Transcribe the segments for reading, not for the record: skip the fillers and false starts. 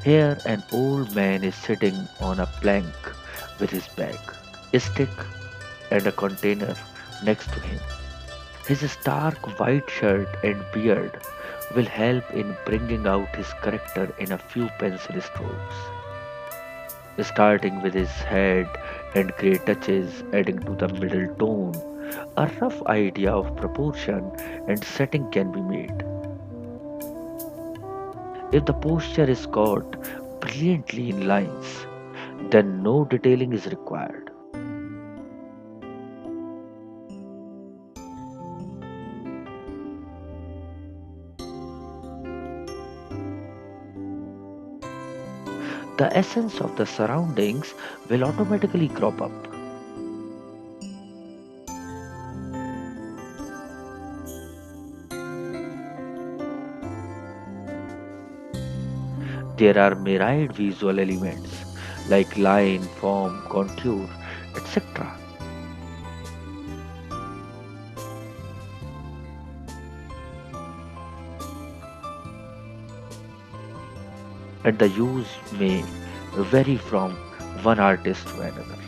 Here, an old man is sitting on a plank with his bag, a stick, and a container next to him. His stark white shirt and beard will help in bringing out his character in a few pencil strokes, starting with his head and grey touches adding to the middle tone. A rough idea of proportion and setting can be made. If the posture is caught brilliantly in lines, then no detailing is required. The essence of the surroundings will automatically crop up. There are myriad visual elements like line, form, contour, etc. And the use may vary from one artist to another.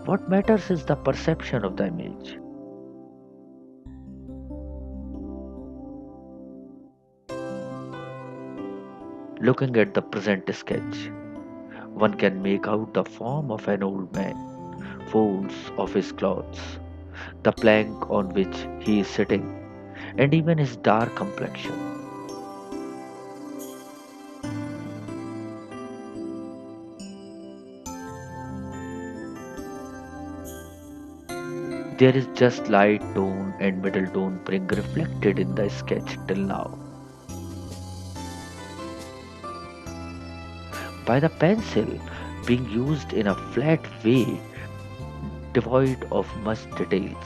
What matters is the perception of the image. Looking at the present sketch, one can make out the form of an old man, folds of his clothes, the plank on which he is sitting, and even his dark complexion. There is just light tone and middle tone being reflected in the sketch till now. By the pencil being used in a flat way devoid of much details.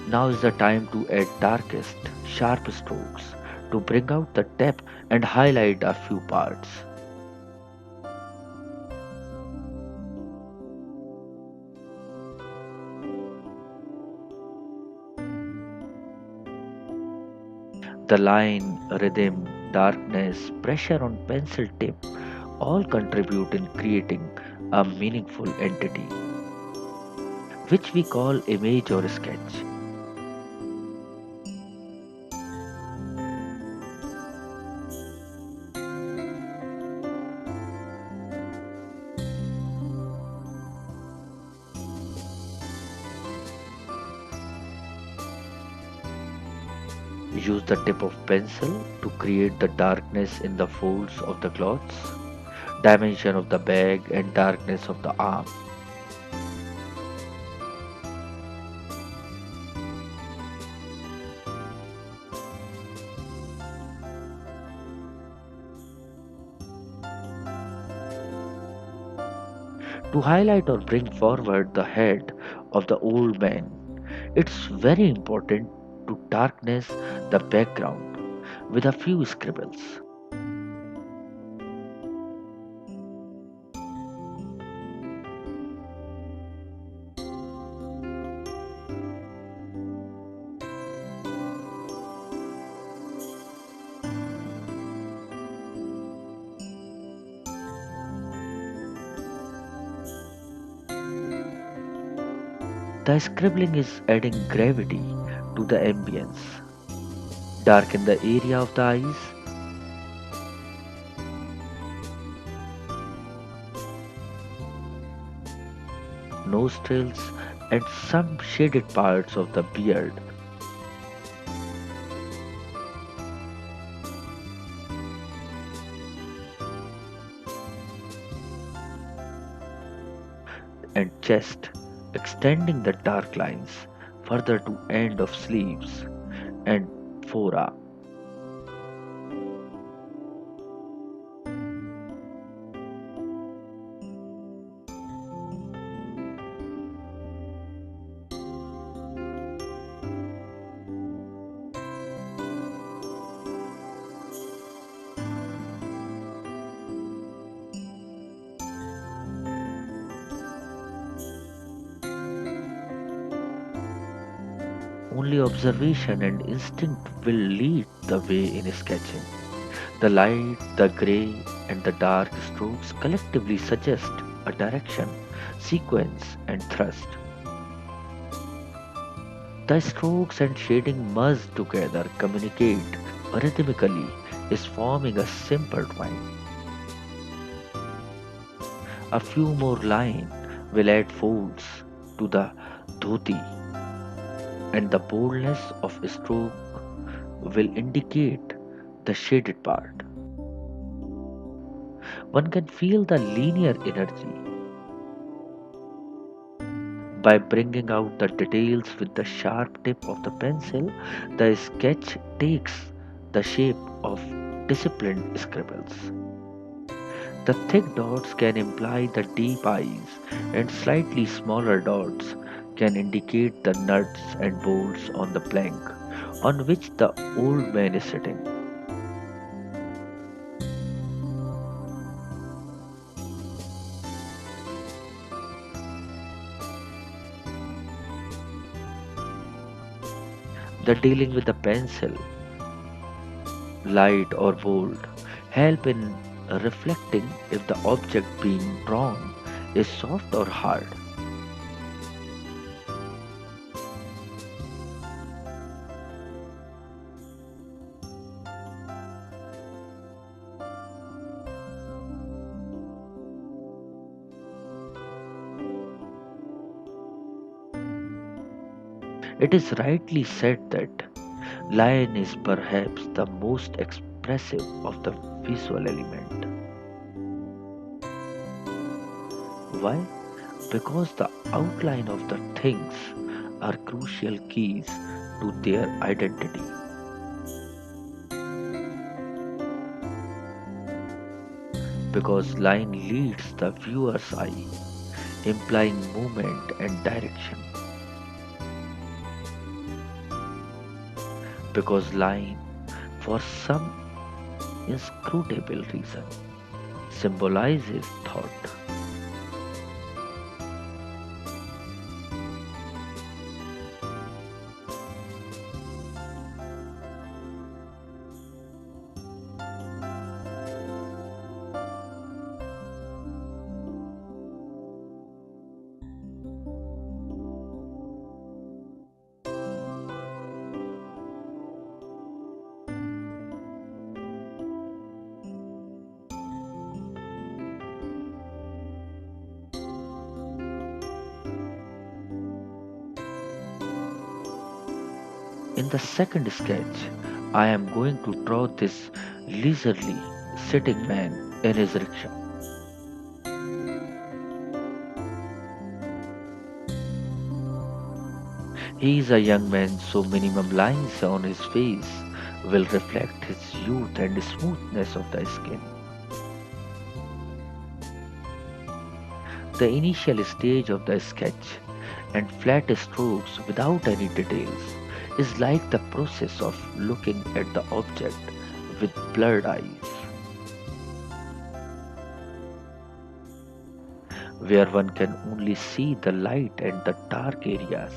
Now is the time to add darkest, sharp strokes to bring out the depth and highlight a few parts. The line, rhythm, darkness, pressure on pencil tip all contribute in creating a meaningful entity, which we call image or sketch. Use the tip of pencil to create the darkness in the folds of the clothes, dimension of the bag, and darkness of the arm. To highlight or bring forward the head of the old man, it's very important to darkness the background with a few scribbles. The scribbling is adding gravity to the ambience. Darken the area of the eyes, nostrils, and some shaded parts of the beard, and chest, extending the dark lines further to end of sleeves and forearm. Only observation and instinct will lead the way in sketching. The light, the grey, and the dark strokes collectively suggest a direction, sequence, and thrust. The strokes and shading merged together communicate rhythmically, is forming a simple twine. A few more lines will add folds to the dhoti, and the boldness of stroke will indicate the shaded part. One can feel the linear energy by bringing out the details with the sharp tip of the pencil. The sketch takes the shape of disciplined scribbles. The thick dots can imply the deep eyes, and slightly smaller dots can indicate the nuts and bolts on the plank on which the old man is sitting. The dealing with the pencil, light or bold, help in reflecting if the object being drawn is soft or hard. It is rightly said that lion is perhaps the most expressive of the visual element. Why? Because the outline of the things are crucial keys to their identity. Because line leads the viewer's eye, implying movement and direction. Because line, for some inscrutable reason, symbolizes thought. In the second sketch, I am going to draw this leisurely sitting man in his rickshaw. He is a young man, so minimum lines on his face will reflect his youth and smoothness of the skin. The initial stage of the sketch and flat strokes without any details is like the process of looking at the object with blurred eyes, where one can only see the light and the dark areas.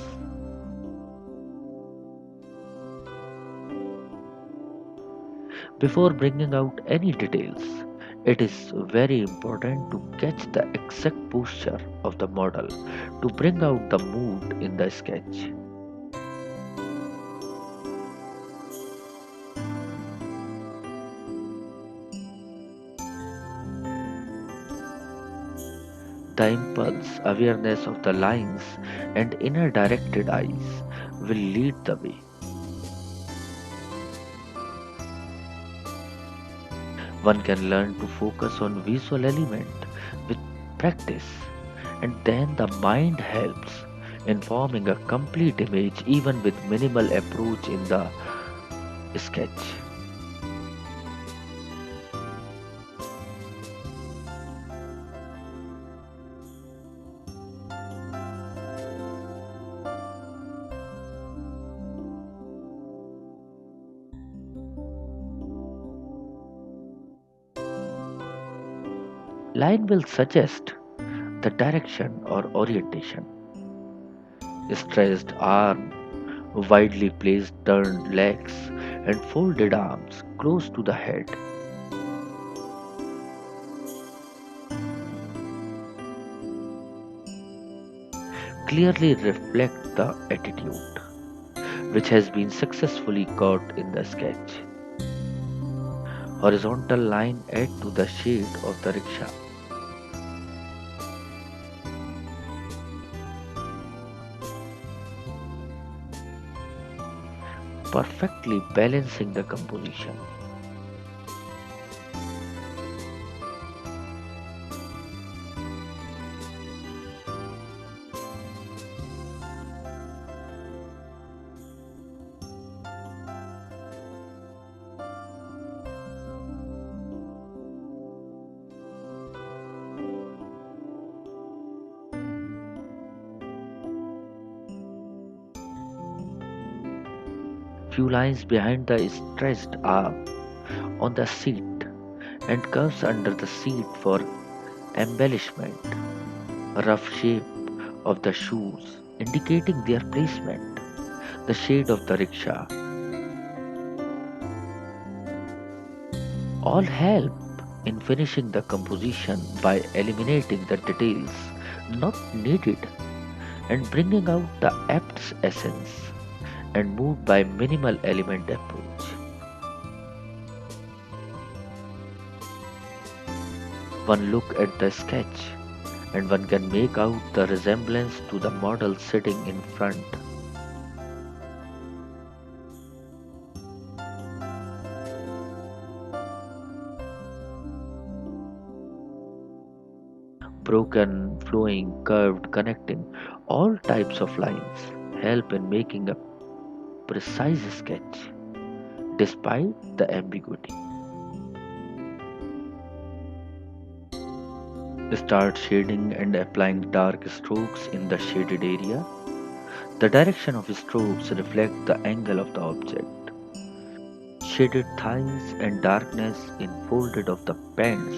Before bringing out any details, it is very important to catch the exact posture of the model to bring out the mood in the sketch. The impulse, awareness of the lines, and inner directed eyes will lead the way. One can learn to focus on visual element with practice, and then the mind helps in forming a complete image even with minimal approach in the sketch. Line will suggest the direction or orientation. Stretched arm widely placed turned legs, and folded arms close to the head clearly reflect the attitude, which has been successfully caught in the sketch. Horizontal line add to the shade of the rickshaw, perfectly balancing the composition. Few lines behind the stretched arm on the seat and curves under the seat for embellishment. Rough shape of the shoes indicating their placement. The shade of the rickshaw all help in finishing the composition by eliminating the details not needed and bringing out the apt's essence and moved by minimal element approach. One look at the sketch and one can make out the resemblance to the model sitting in front. Broken, flowing, curved, connecting, all types of lines help in making a precise sketch despite the ambiguity. Start shading and applying dark strokes in the shaded area. The direction of strokes reflect the angle of the object. Shaded thighs and darkness in folded of the pants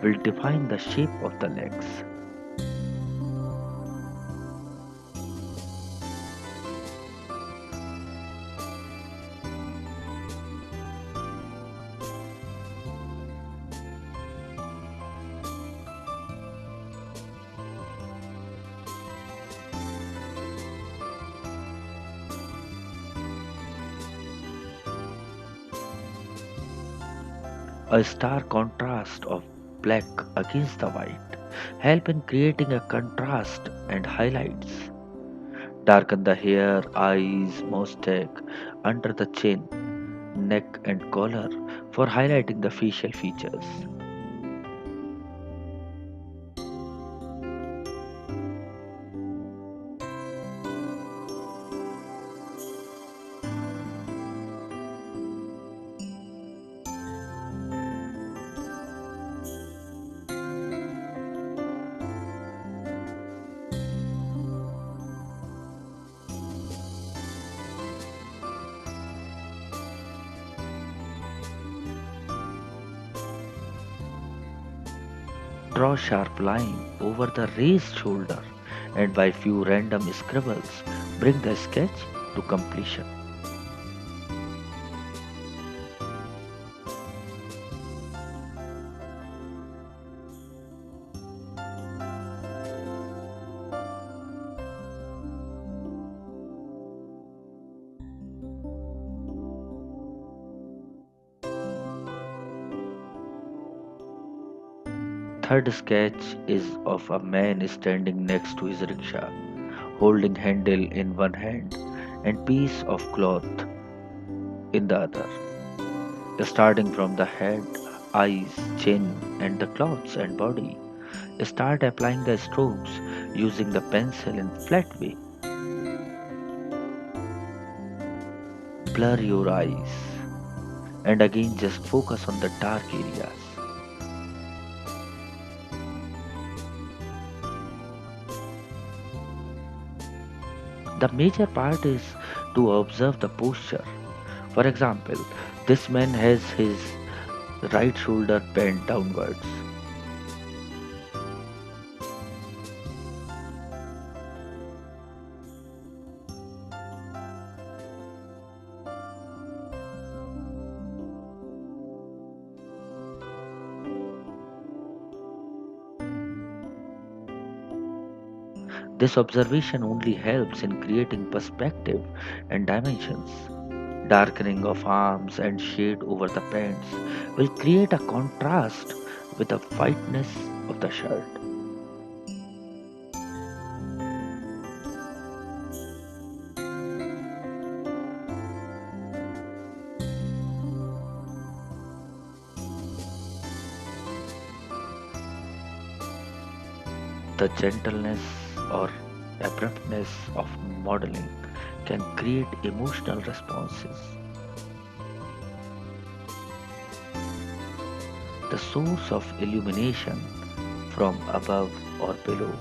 will define the shape of the legs. A stark contrast of black against the white help in creating a contrast and highlights. Darken the hair, eyes, mustache, under the chin, neck and collar for highlighting the facial features. Draw sharp line over the raised shoulder and by few random scribbles bring the sketch to completion. Third sketch is of a man standing next to his rickshaw, holding handle in one hand and piece of cloth in the other. Starting from the head, eyes, chin, and the clothes and body, start applying the strokes using the pencil in flat way. Blur your eyes and again just focus on the dark areas. The major part is to observe the posture. For example, this man has his right shoulder bent downwards. This observation only helps in creating perspective and dimensions. Darkening of arms and shade over the pants will create a contrast with the whiteness of the shirt. The gentleness or abruptness of modeling can create emotional responses. The source of illumination from above or below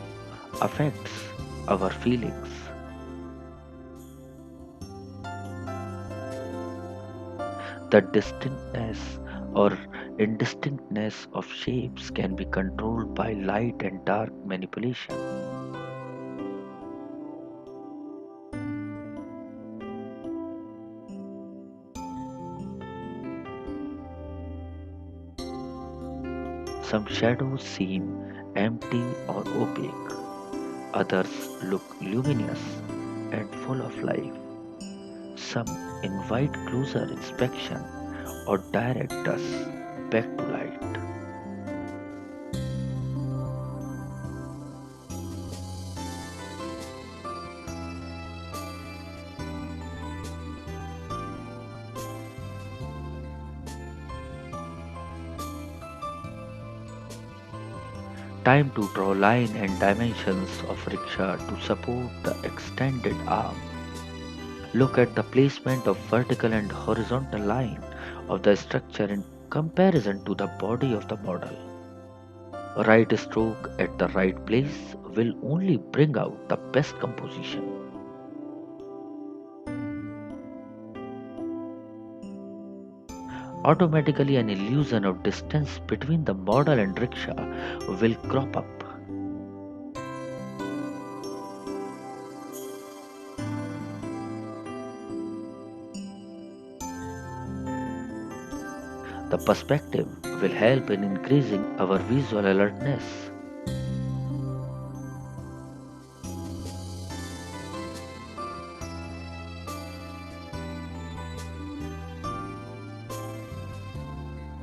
affects our feelings. The distinctness or indistinctness of shapes can be controlled by light and dark manipulation. Some shadows seem empty or opaque, others look luminous and full of life. Some invite closer inspection or direct us back to light. Time to draw line and dimensions of rickshaw to support the extended arm. Look at the placement of vertical and horizontal line of the structure in comparison to the body of the model. A right stroke at the right place will only bring out the best composition. Automatically, an illusion of distance between the model and rickshaw will crop up. The perspective will help in increasing our visual alertness.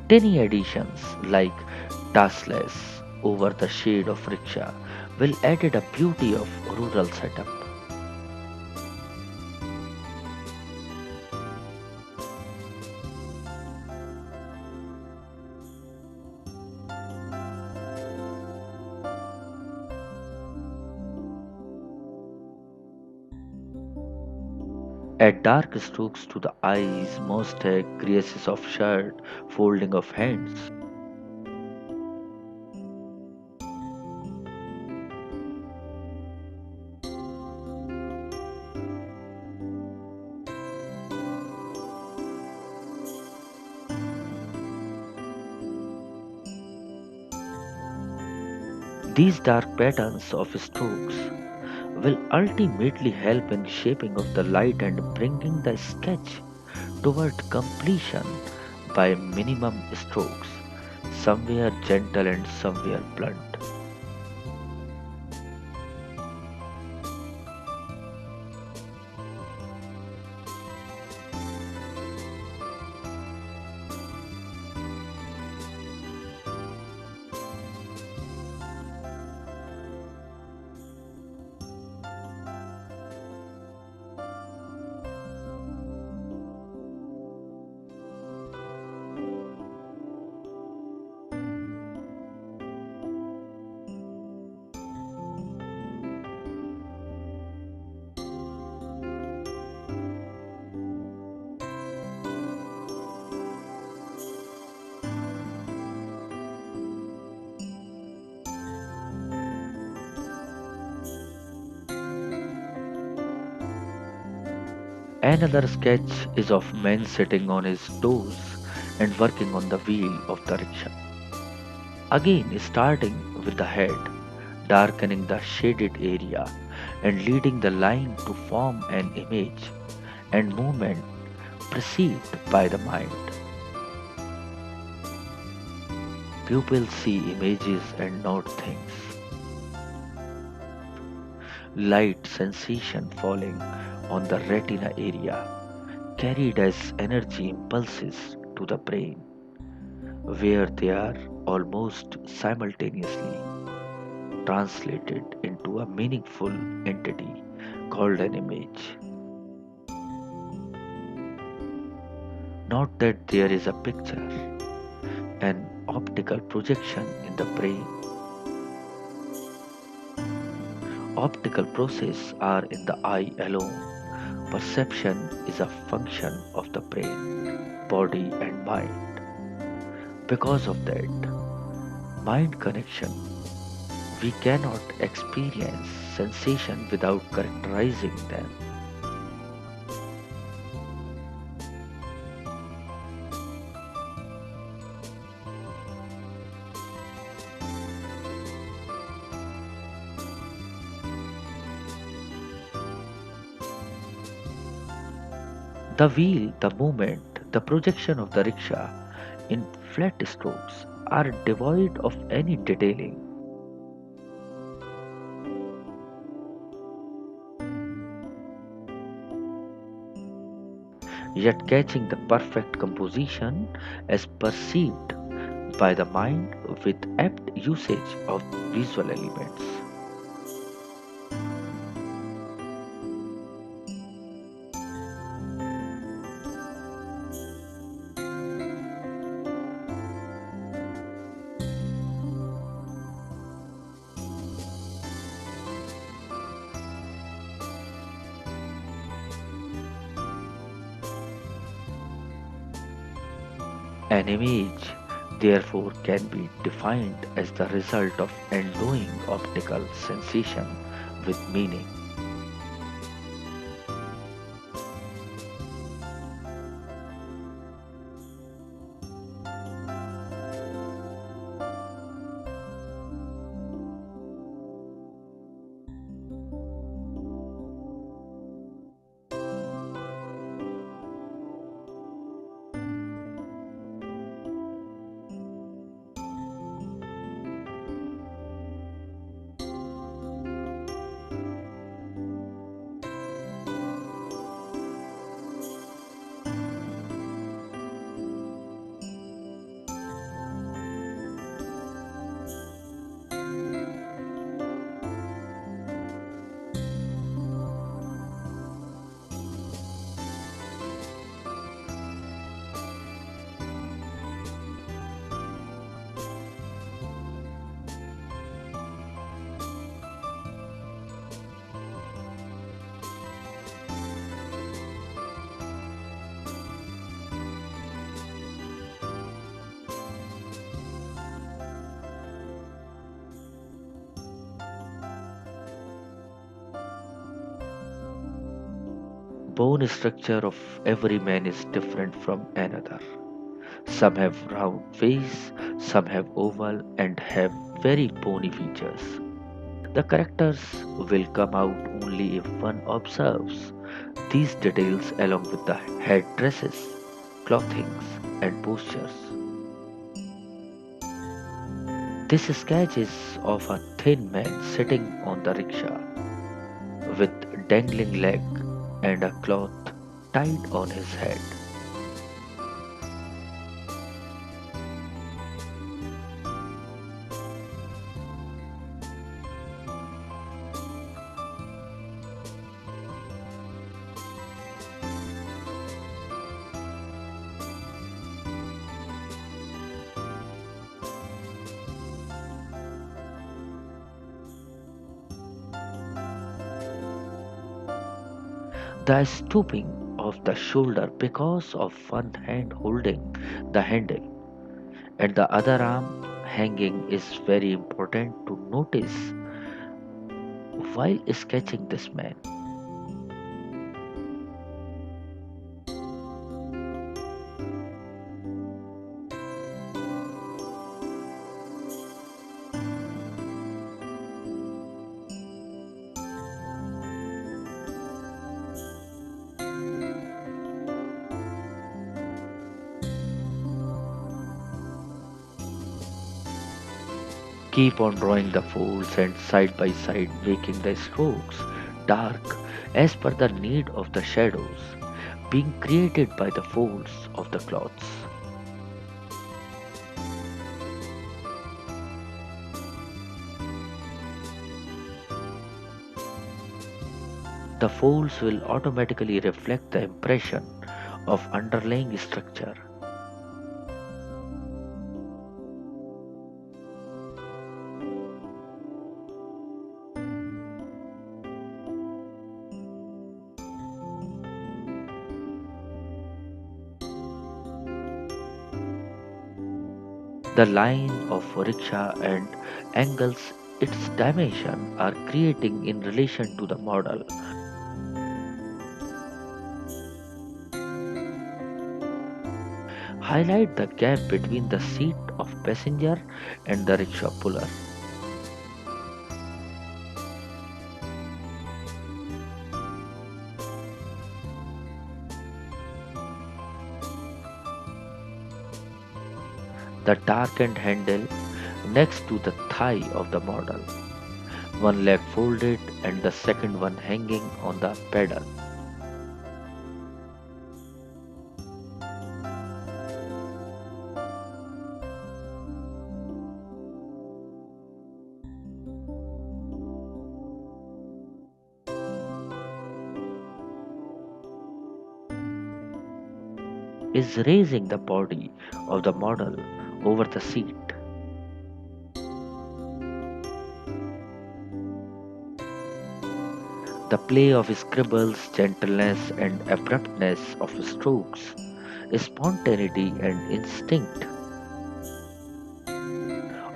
Tiny additions like tassels over the shade of rickshaw will add a beauty of rural setup. Add dark strokes to the eyes, mustache, creases of shirt, folding of hands. These dark patterns of strokes will ultimately help in shaping of the light and bringing the sketch toward completion by minimum strokes, somewhere gentle and somewhere blunt. Another sketch is of man sitting on his toes and working on the wheel of the rickshaw. Again, starting with the head, darkening the shaded area, and leading the line to form an image and movement perceived by the mind. Pupils see images and not things. Light sensation falling on the retina area, carried as energy impulses to the brain, where they are almost simultaneously translated into a meaningful entity called an image. Not that there is a picture, an optical projection in the brain. Optical processes are in the eye alone. Perception is a function of the brain, body, and mind. Because of that mind connection, we cannot experience sensation without characterizing them. The wheel, the movement, the projection of the rickshaw in flat strokes are devoid of any detailing. Yet catching the perfect composition as perceived by the mind with apt usage of visual elements. An image, therefore, can be defined as the result of endowing optical sensation with meaning. Bone structure of every man is different from another. Some have round face, some have oval and have very bony features. The characters will come out only if one observes these details along with the headdresses, clothings, and postures. This sketch is of a thin man sitting on the rickshaw with dangling leg and a cloth tied on his head. The stooping of the shoulder because of one hand holding the handle and the other arm hanging is very important to notice while sketching this man. Keep on drawing the folds and side by side making the strokes dark as per the need of the shadows being created by the folds of the cloths. The folds will automatically reflect the impression of underlying structure. The line of rickshaw and angles its dimension are creating in relation to the model. Highlight the gap between the seat of passenger and the rickshaw puller. The darkened handle next to the thigh of the model, one leg folded and the second one hanging on the pedal, is raising the body of the model over the seat. The play of scribbles, gentleness and abruptness of strokes, spontaneity and instinct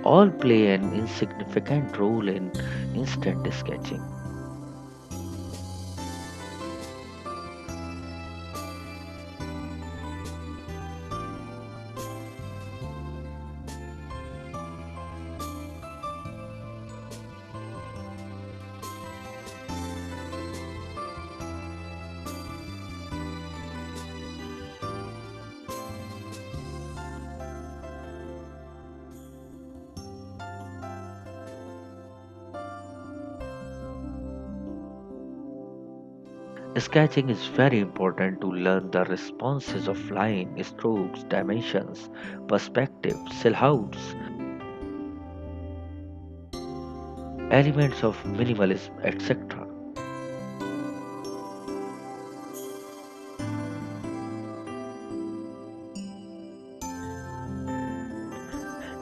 all play an insignificant role in instant sketching. Sketching is very important to learn the responses of line, strokes, dimensions, perspective, silhouettes, elements of minimalism, etc.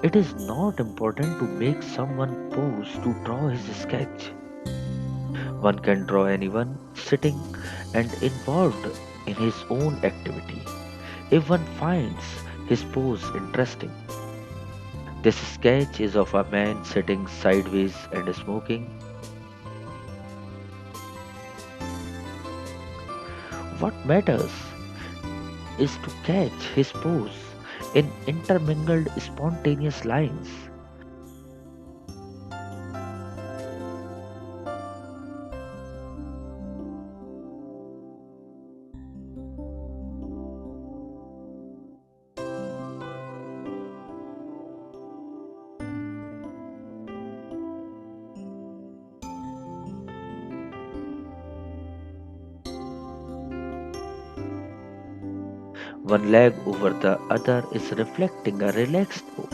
It is not important to make someone pose to draw his sketch. One can draw anyone sitting and involved in his own activity if one finds his pose interesting. This sketch is of a man sitting sideways and smoking. What matters is to catch his pose in intermingled spontaneous lines. One leg over the other is reflecting a relaxed pose.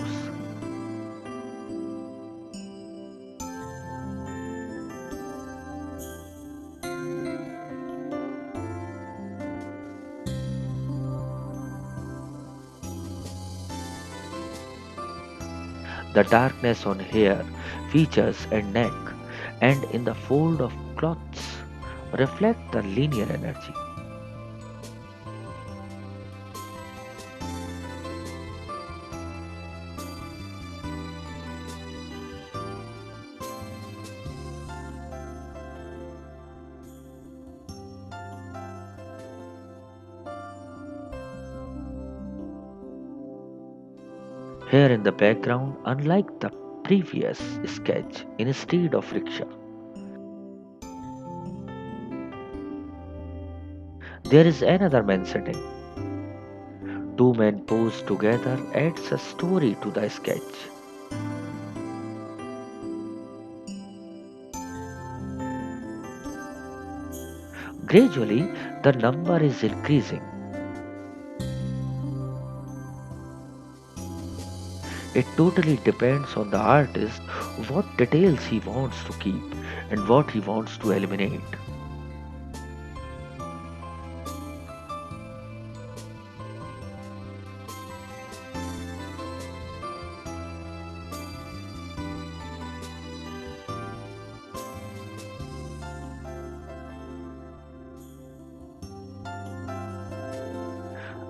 The darkness on hair, features, and neck, and in the fold of cloths reflect the linear energy. Here in the background, unlike the previous sketch, instead of rickshaw, there is another man sitting. Two men pose together adds a story to the sketch. Gradually, the number is increasing. It totally depends on the artist what details he wants to keep and what he wants to eliminate.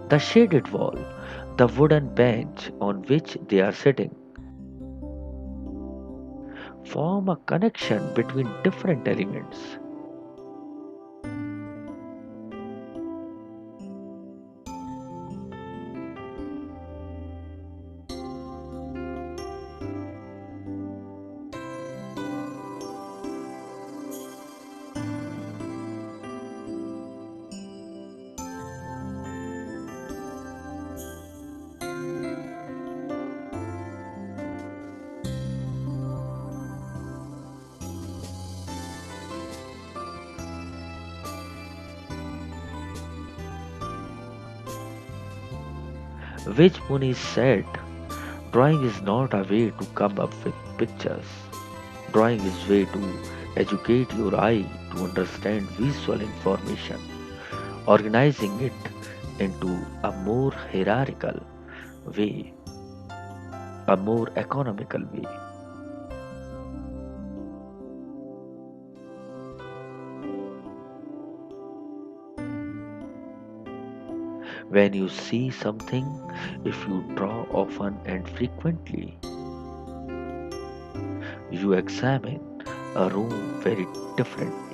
The shaded wall, the wooden bench on which they are sitting, form a connection between different elements. Which Muni said, drawing is not a way to come up with pictures. Drawing is way to educate your eye to understand visual information, organizing it into a more hierarchical way, a more economical way. When you see something, if you draw often and frequently, you examine a room very differently.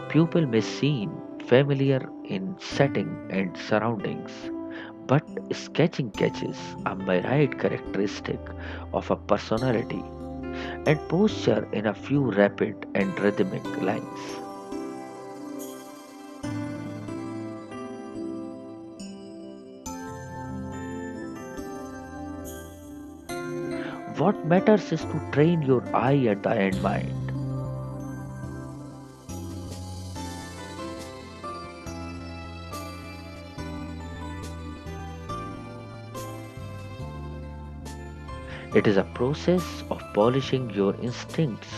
Pupil may seem familiar in setting and surroundings, but sketching catches a myriad characteristic of a personality and posture in a few rapid and rhythmic lines. What matters is to train your eye and the end mind. It is a process of polishing your instincts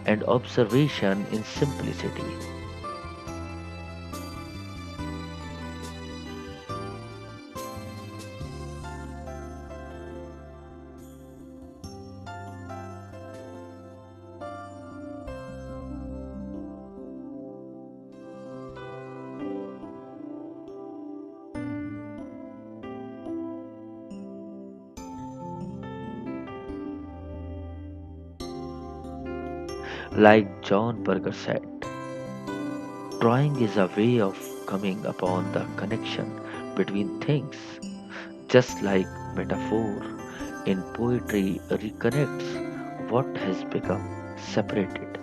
and observation in simplicity. Like John Berger said, drawing is a way of coming upon the connection between things, just like metaphor in poetry reconnects what has become separated.